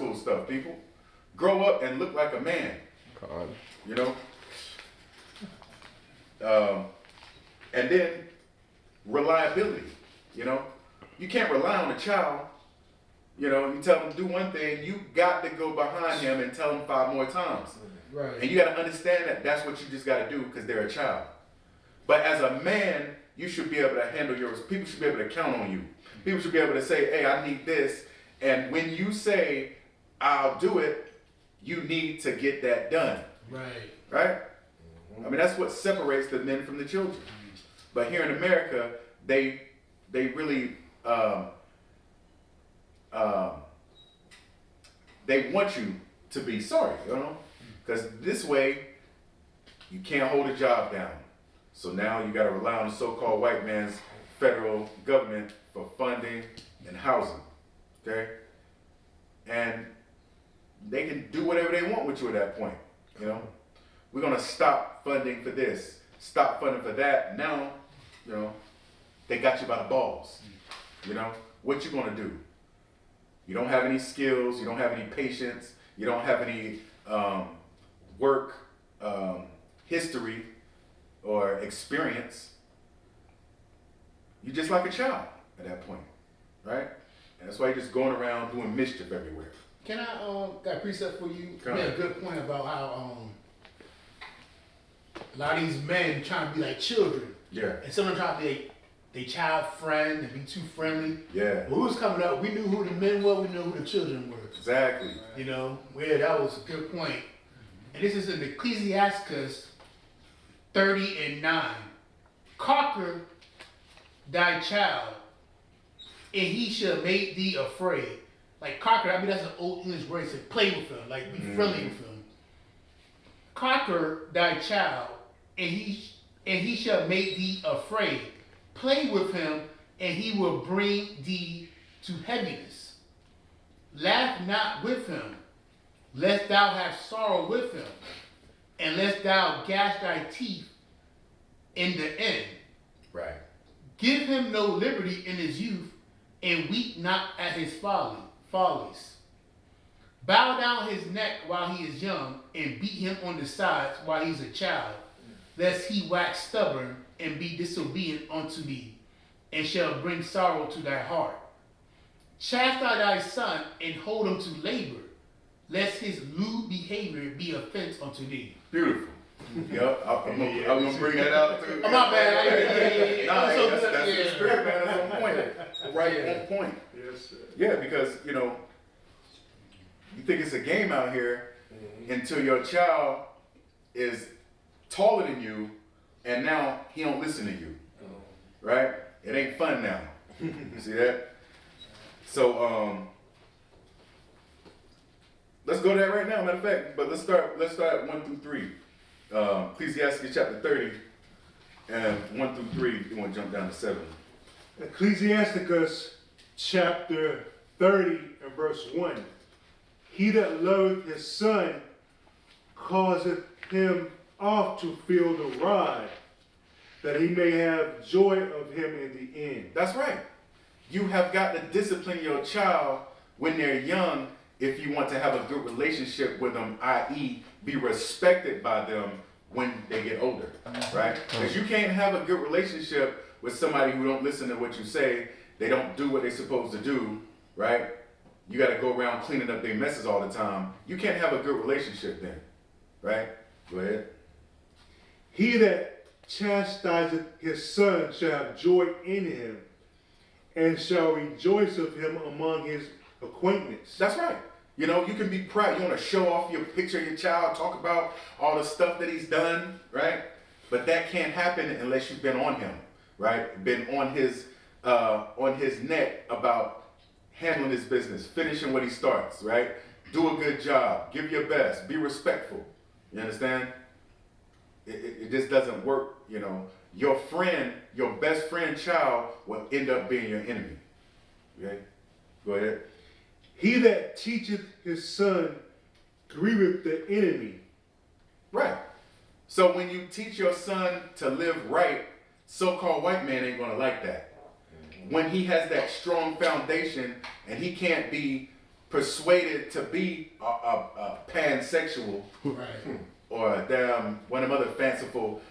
school stuff, people. Grow up and look like a man. God. You know? And then reliability, you know? You can't rely on a child. You know, you tell them to do one thing, you got to go behind him and tell them 5 more times. Right. And you got to understand that that's what you just got to do because they're a child. But as a man, you should be able to handle yours. People should be able to count on you. People should be able to say, hey, I need this. And when you say, I'll do it, you need to get that done. Right. Right? I mean, that's what separates the men from the children. But here in America, they really, they want you to be sorry, you know? Because this way, you can't hold a job down. So now you got to rely on the so-called white man's federal government for funding and housing, okay? And they can do whatever they want with you at that point, you know? We're going to stop funding for this, stop funding for that. Now, you know, they got you by the balls, you know? What you going to do? You don't have any skills, you don't have any patience, you don't have any work history or experience. You're just like a child at that point, right? And that's why you're just going around doing mischief everywhere. Can I got a precept for you? Come You on. made a good point about how a lot of these men trying to be like children. Yeah. And some of them try to be they child friend and be too friendly. Yeah. When we was coming up, we knew who the men were, we knew who the children were. Exactly. You know, where that was a good point. And this is in Ecclesiasticus 30:9. Conquer thy child, and he shall make thee afraid. Like conquer, I mean that's an old English word. It said play with him, like be friendly with him. Conquer thy child, and he shall make thee afraid. Play with him, and he will bring thee to heaviness. Laugh not with him, lest thou have sorrow with him, and lest thou gash thy teeth in the end. Right. Give him no liberty in his youth, and weep not at his follies. Bow down his neck while he is young, and beat him on the sides while he's a child, lest he wax stubborn and be disobedient unto thee, and shall bring sorrow to thy heart. Chastise thy son, and hold him to labor, lest his lewd behavior be offense unto thee. Beautiful. Yep, I'm gonna bring that out too. Oh, my bad. Nah, So that's good, the yeah. spirit, man. That's on point. Right on point. Yes, sir. Yeah, because, you know, you think it's a game out here until your child is taller than you and now he don't listen to you. Right? It ain't fun now. See that? So let's go there right now, matter of fact. But let's start at 1 through 3. Ecclesiastes chapter 30 and 1 through 3. You want to jump down to 7. Ecclesiasticus chapter 30 and verse 1. He that loveth his son causeth him oft to feel the rod, that he may have joy of him in the end. That's right. You have got to discipline your child when they're young if you want to have a good relationship with them, i.e. be respected by them when they get older, right? Because you can't have a good relationship with somebody who don't listen to what you say, they don't do what they're supposed to do, right? You got to go around cleaning up their messes all the time. You can't have a good relationship then, right? Go ahead. He that chastiseth his son shall have joy in him, and shall rejoice of him among his acquaintance. That's right. You know, you can be proud. You want to show off your picture of your child, talk about all the stuff that he's done, right? But that can't happen unless you've been on him, right? Been on his neck about handling his business, finishing what he starts, right? Do a good job, give your best, be respectful. You understand? It just doesn't work, you know. Your friend, your best friend child will end up being your enemy. Okay? Go ahead. He that teacheth his son grieveth the enemy. Right. So when you teach your son to live right, so-called white man ain't gonna like that. When he has that strong foundation and he can't be persuaded to be a pansexual Right. or a damn one of them other fanciful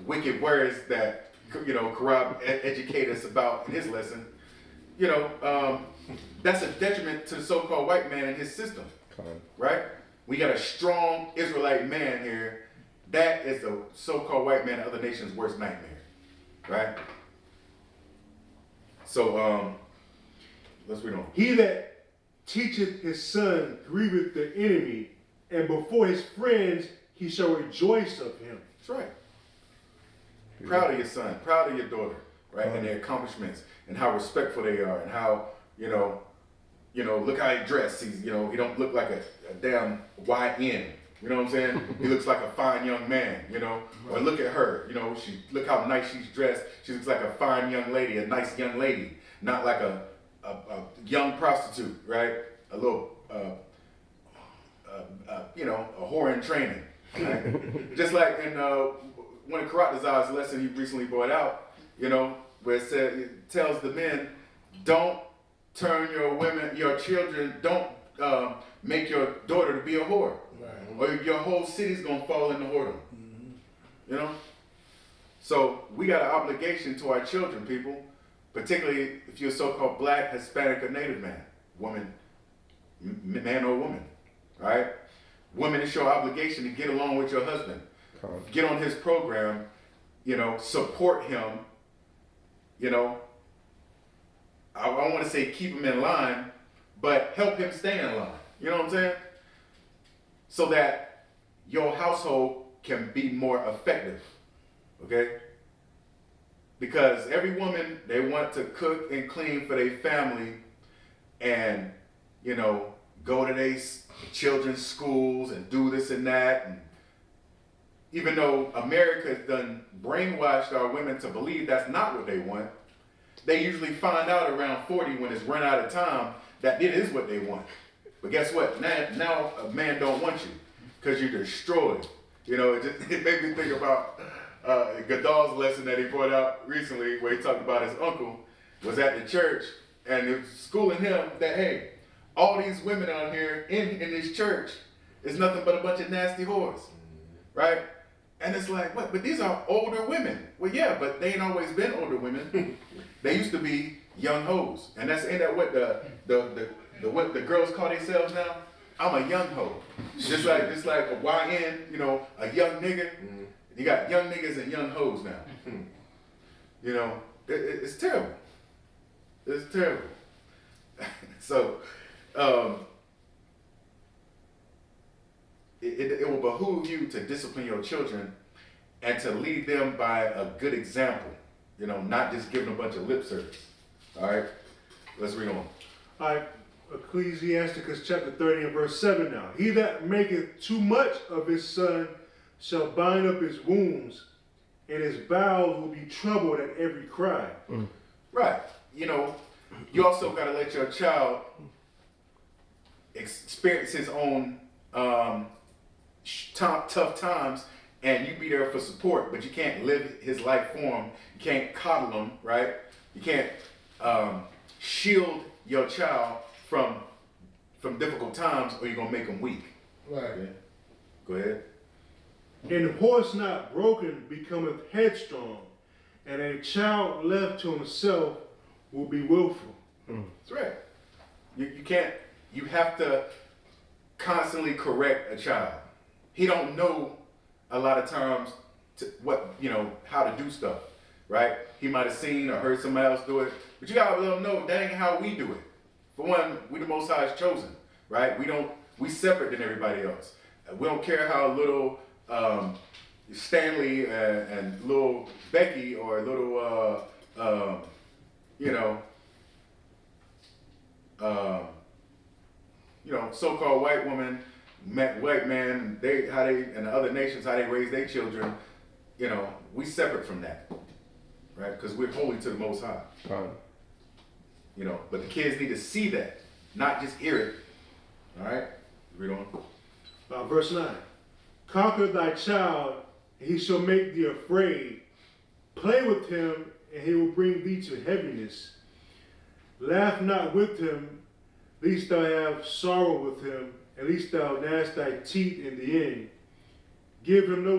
wicked words that Karab educated us about in his lesson, that's a detriment to the so-called white man and his system, right? We got a strong Israelite man here. That is the so-called white man and other nations' worst nightmare, right? So, let's read on. He that teacheth his son grieveth the enemy, and before his friends he shall rejoice of him. That's right. Proud of your son, proud of your daughter, right? And their accomplishments and how respectful they are and how, look how he dressed. He's, he don't look like a damn YN. You know what I'm saying? He looks like a fine young man, Or look at her, look how nice she's dressed. She looks like a fine young lady, a nice young lady, not like a young prostitute, right? A little, a whore in training. Right? Just like in one of Karatazar's lesson he recently brought out, where it tells the men, don't turn your children, don't make your daughter to be a whore. Right. Or your whole city's gonna fall into whoredom. Mm-hmm. So we got an obligation to our children, people, particularly if you're a so-called black, Hispanic, or Native man, woman, man or woman, right? Women, it's your obligation to get along with your husband. Get on his program, support him, I want to say keep him in line, but help him stay in line. You know what I'm saying? So that your household can be more effective, okay? Because every woman, they want to cook and clean for their family and, go to their children's schools and do this and that. And even though America has done brainwashed our women to believe that's not what they want, they usually find out around 40 when it's run out of time that it is what they want. But guess what? Now a man don't want you because you're destroyed. It made me think about Godal's lesson that he brought out recently where he talked about his uncle was at the church and it was schooling him that, hey, all these women out here in this church is nothing but a bunch of nasty whores, right? And it's like, what? But these are older women. Well, yeah, but they ain't always been older women. They used to be young hoes. And ain't that what what the girls call themselves now? I'm a young hoe. Just like a YN, a young nigga. Mm-hmm. You got young niggas and young hoes now. It's terrible. It's terrible. So, it will behoove you to discipline your children and to lead them by a good example. Not just giving a bunch of lip service. All right? Let's read on. All right. Ecclesiasticus chapter 30 and verse 7 now. He that maketh too much of his son shall bind up his wounds, and his bowels will be troubled at every cry. Mm. Right. You also got to let your child experience his own tough times, and you be there for support, but you can't live his life for him. You can't coddle him, right? You can't shield your child from difficult times, or you're gonna make them weak. Right. Okay? Go ahead. And horse not broken becometh headstrong, and a child left to himself will be willful. Mm. That's right. You can't. You have to constantly correct a child. He don't know a lot of times how to do stuff, right? He might have seen or heard somebody else do it, but you gotta let him know that ain't how we do it. For one, we the Most High's chosen, right? We separate than everybody else. We don't care how little Stanley and little Becky or little so-called white woman, white man, and the other nations, how they raise their children, we separate from that, right? Because we're holy to the Most High. But the kids need to see that, not just hear it. All right, read on. Verse 9. Conquer thy child, and he shall make thee afraid. Play with him, and he will bring thee to heaviness. Laugh not with him, Least thou have sorrow with him, at least thou gnash thy teeth in the end. Give him no